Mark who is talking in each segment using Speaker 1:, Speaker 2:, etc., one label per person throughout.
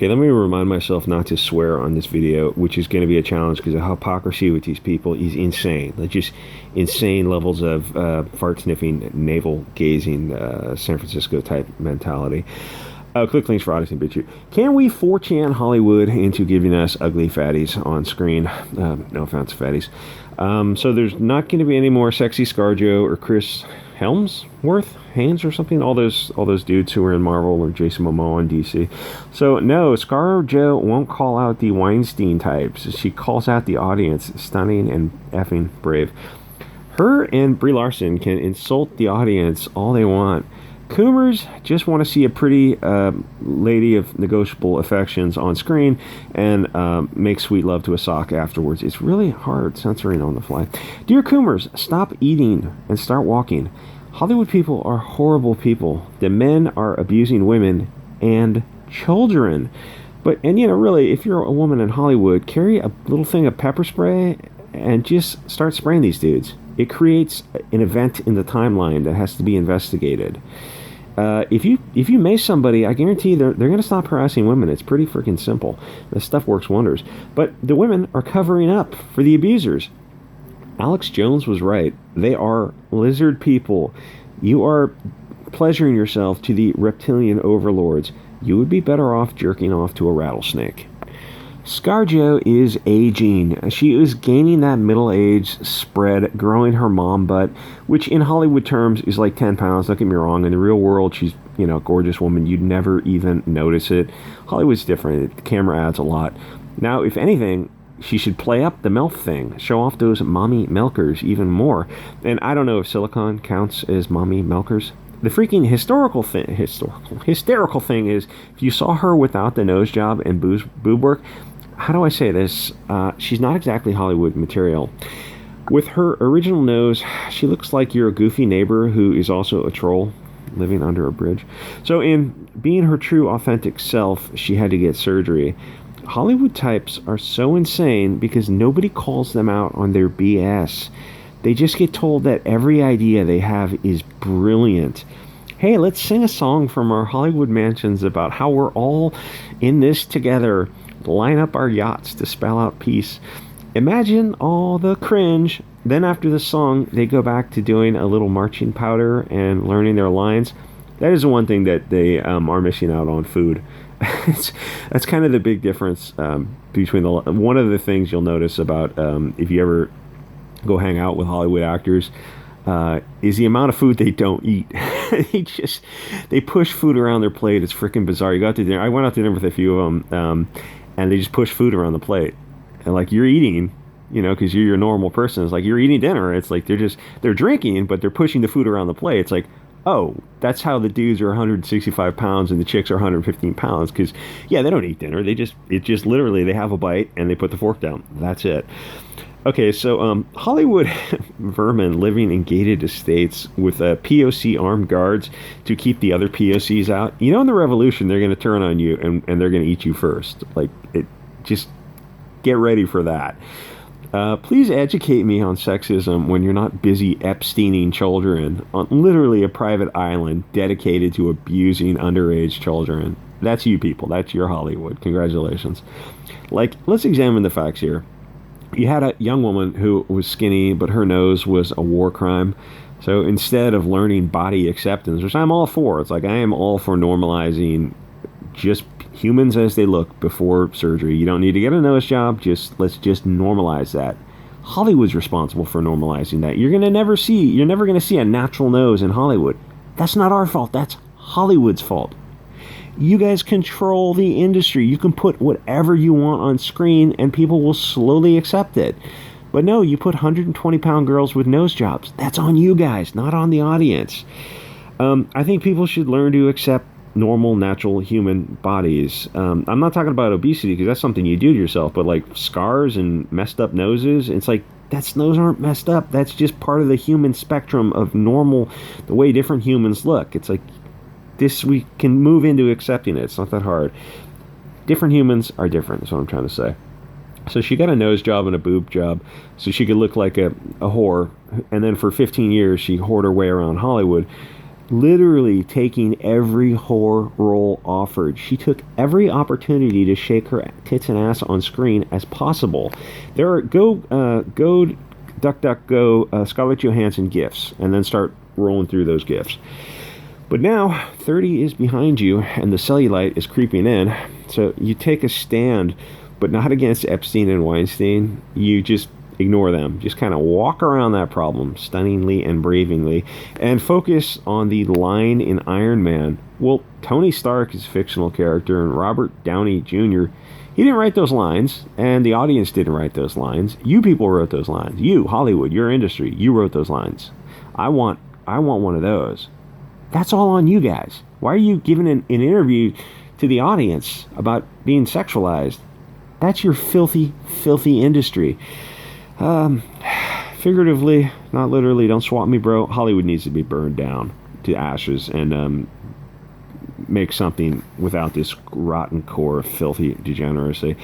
Speaker 1: Okay, let me remind myself not to swear on this video, which is going to be a challenge because the hypocrisy with these people is insane. Like, just insane levels of fart-sniffing, navel-gazing, San Francisco-type mentality. Quick links for Odysee and BitChute. Can we 4chan Hollywood into giving us ugly fatties on screen? No offense, fatties. So there's not going to be any more sexy ScarJo or Chris Haynes or something. All those dudes who were in Marvel or Jason Momoa on DC. So no, ScarJo won't call out the Weinstein types. She calls out the audience. Stunning and effing brave. Her and Brie Larson can insult the audience all they want. Coomers just want to see a pretty lady of negotiable affections on screen and make sweet love to a sock afterwards. It's really hard censoring on the fly. Dear Coomers, stop eating and start walking. Hollywood people are horrible people. The men are abusing women and children. And really, if you're a woman in Hollywood, carry a little thing of pepper spray and just start spraying these dudes. It creates an event in the timeline that has to be investigated. If you mace somebody, I guarantee they're going to stop harassing women. It's pretty freaking simple. This stuff works wonders. But the women are covering up for the abusers. Alex Jones was right. They are lizard people. You are pleasuring yourself to the reptilian overlords. You would be better off jerking off to a rattlesnake. ScarJo is aging. She is gaining that middle-age spread, growing her mom butt, which in Hollywood terms is like 10 pounds. Don't get me wrong. In the real world, she's, a gorgeous woman. You'd never even notice it. Hollywood's different. The camera adds a lot. Now, if anything, she should play up the MILF thing. Show off those mommy milkers even more. And I don't know if silicone counts as mommy milkers. The freaking hysterical thing is, if you saw her without the nose job and boob work, how do I say this? She's not exactly Hollywood material. With her original nose, she looks like your goofy neighbor who is also a troll living under a bridge. So in being her true, authentic self, she had to get surgery. Hollywood types are so insane because nobody calls them out on their BS. They just get told that every idea they have is brilliant. Hey, let's sing a song from our Hollywood mansions about how we're all in this together. Line up our yachts to spell out peace. Imagine all the cringe. Then after the song, they go back to doing a little marching powder and learning their lines. That is the one thing that they are missing out on: food. That's kind of the big difference between one of the things you'll notice about if you ever go hang out with Hollywood actors is the amount of food they don't eat. they push food around their plate. It's freaking bizarre. You go out to dinner. I went out to dinner with a few of them, and they just push food around the plate. And like, you're eating, because you're your normal person. It's like you're eating dinner. It's like they're drinking, but they're pushing the food around the plate. It's like, oh, that's how the dudes are 165 pounds and the chicks are 115 pounds. Because, yeah, they don't eat dinner. They just literally, they have a bite and they put the fork down. That's it. Okay, so Hollywood vermin living in gated estates with POC armed guards to keep the other POCs out. In the revolution, they're going to turn on you and they're going to eat you first. Just get ready for that. Please educate me on sexism when you're not busy Epsteining children on literally a private island dedicated to abusing underage children. That's you people. That's your Hollywood. Congratulations. Let's examine the facts here. You had a young woman who was skinny, but her nose was a war crime. So instead of learning body acceptance, which I'm all for, it's like I am all for normalizing just humans as they look before surgery. You don't need to get a nose job. Let's just normalize that. Hollywood's responsible for normalizing that. You're never going to see a natural nose in Hollywood. That's not our fault. That's Hollywood's fault. You guys control the industry. You can put whatever you want on screen and people will slowly accept it. But no, you put 120-pound girls with nose jobs. That's on you guys, not on the audience. I think people should learn to accept normal, natural human bodies. I'm not talking about obesity because that's something you do to yourself, but like scars and messed up noses, it's like, those aren't messed up. That's just part of the human spectrum of normal, the way different humans look. It's like, this, we can move into accepting it. It's not that hard. Different humans are different, is what I'm trying to say. So she got a nose job and a boob job so she could look like a whore. And then for 15 years, she whored her way around Hollywood. literally taking every whore role offered. She took every opportunity to shake her tits and ass on screen as possible. There are go duck duck go Scarlett Johansson gifs, and then start rolling through those gifs. But now 30 is behind you and the cellulite is creeping in, so you take a stand, but not against Epstein and Weinstein. You just ignore them. Just kind of walk around that problem stunningly and bravingly and focus on the line in Iron Man. Well, Tony Stark is a fictional character, and Robert Downey Jr., he didn't write those lines, and the audience didn't write those lines. You people wrote those lines. You, Hollywood, your industry, you wrote those lines. I want one of those. That's all on you guys. Why are you giving an interview to the audience about being sexualized? That's your filthy, filthy industry. Figuratively, not literally, don't swat me, bro. Hollywood needs to be burned down to ashes and make something without this rotten core of filthy degeneracy.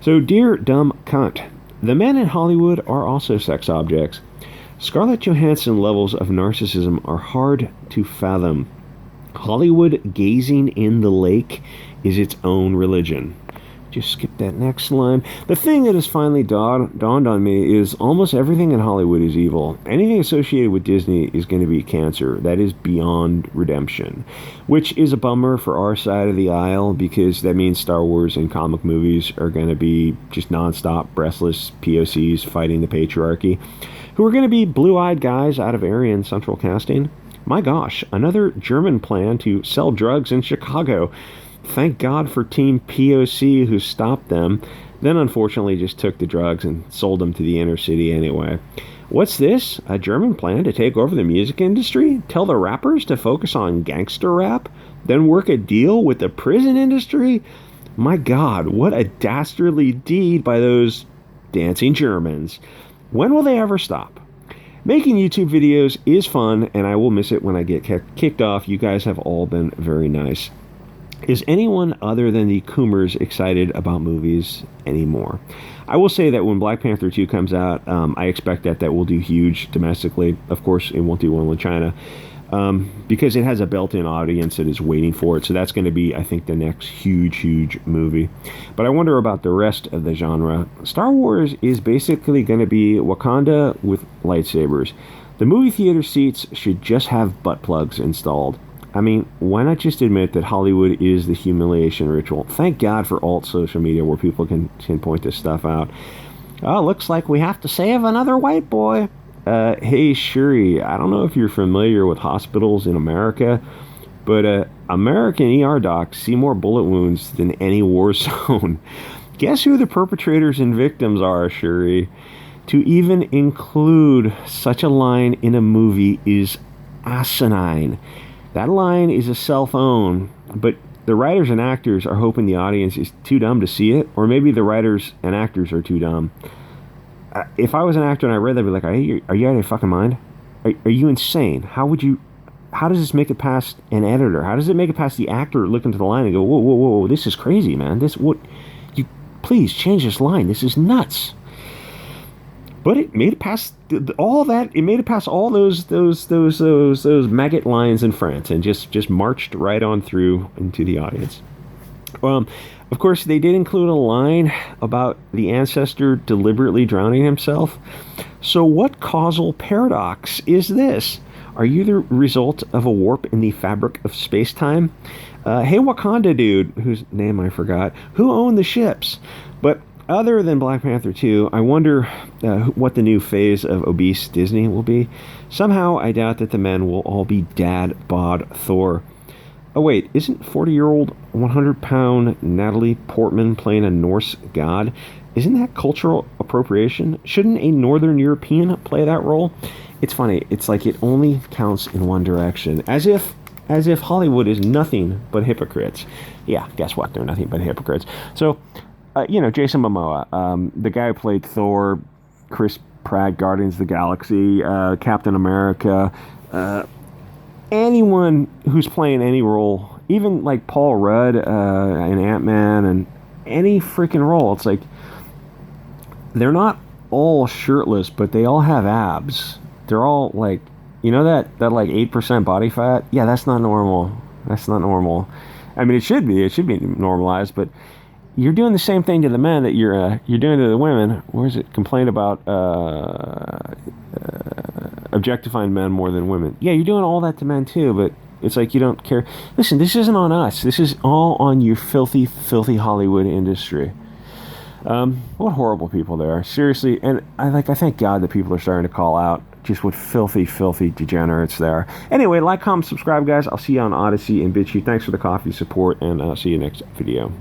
Speaker 1: So, dear dumb cunt, the men in Hollywood are also sex objects. Scarlett Johansson levels of narcissism are hard to fathom. Hollywood gazing in the lake is its own religion. Just skip that next line. The thing that has finally dawned on me is almost everything in Hollywood is evil. Anything associated with Disney is going to be cancer. That is beyond redemption, which is a bummer for our side of the aisle, because that means Star Wars and comic movies are going to be just nonstop breastless POCs fighting the patriarchy, who are going to be blue-eyed guys out of Aryan central casting. My gosh, another German plan to sell drugs in Chicago. Thank God for Team POC, who stopped them, then unfortunately just took the drugs and sold them to the inner city anyway. What's this? A German plan to take over the music industry? Tell the rappers to focus on gangster rap? Then work a deal with the prison industry? My God, what a dastardly deed by those dancing Germans. When will they ever stop? Making YouTube videos is fun, and I will miss it when I get kicked off. You guys have all been very nice. Is anyone other than the Coomers excited about movies anymore? I will say that when Black Panther 2 comes out, I expect that will do huge domestically. Of course, it won't do well in China, because it has a built-in audience that is waiting for it. So that's going to be, I think, the next huge movie. But I wonder about the rest of the genre. Star Wars is basically going to be Wakanda with lightsabers. The movie theater seats should just have butt plugs installed. I mean, why not just admit that Hollywood is the humiliation ritual? Thank God for alt social media where people can point this stuff out. Oh, looks like we have to save another white boy. Hey, Shuri, I don't know if you're familiar with hospitals in America, but American ER docs see more bullet wounds than any war zone. Guess who the perpetrators and victims are, Shuri? To even include such a line in a movie is asinine. That line is a self-own, but the writers and actors are hoping the audience is too dumb to see it, or maybe the writers and actors are too dumb. If I was an actor and I read that, I'd be like, are you out of your fucking mind? Are you insane? How does this make it past an editor? How does it make it past the actor looking to the line and go, whoa, this is crazy, man. Please change this line. This is nuts. But it made it past all that. It made it past all those maggot lines in France, and just marched right on through into the audience. Of course, they did include a line about the ancestor deliberately drowning himself. So what causal paradox is this? Are you the result of a warp in the fabric of space-time? Hey, Wakanda dude, whose name I forgot, who owned the ships? But other than Black Panther 2, I wonder what the new phase of obese Disney will be. Somehow, I doubt that the men will all be dad bod Thor. Oh wait, isn't 40-year-old, 100-pound Natalie Portman playing a Norse god? Isn't that cultural appropriation? Shouldn't a Northern European play that role? It's funny. It's like it only counts in one direction. As if Hollywood is nothing but hypocrites. Yeah, guess what? They're nothing but hypocrites. So, Jason Momoa, the guy who played Thor, Chris Pratt, Guardians of the Galaxy, Captain America, anyone who's playing any role, even like Paul Rudd in Ant-Man, and any freaking role, it's like they're not all shirtless, but they all have abs. They're all like You know that like 8% body fat? Yeah, that's not normal. That's not normal. I mean, it should be. It should be normalized, but you're doing the same thing to the men that you're doing to the women. Where is it? Complain about objectifying men more than women. Yeah, you're doing all that to men too, but it's like you don't care. Listen, this isn't on us. This is all on your filthy, filthy Hollywood industry. What horrible people they are. Seriously, and I thank God that people are starting to call out just what filthy, filthy degenerates they are. Anyway, like, comment, subscribe, guys. I'll see you on Odysee and BitChute. Thanks for the coffee support, and I'll see you next video.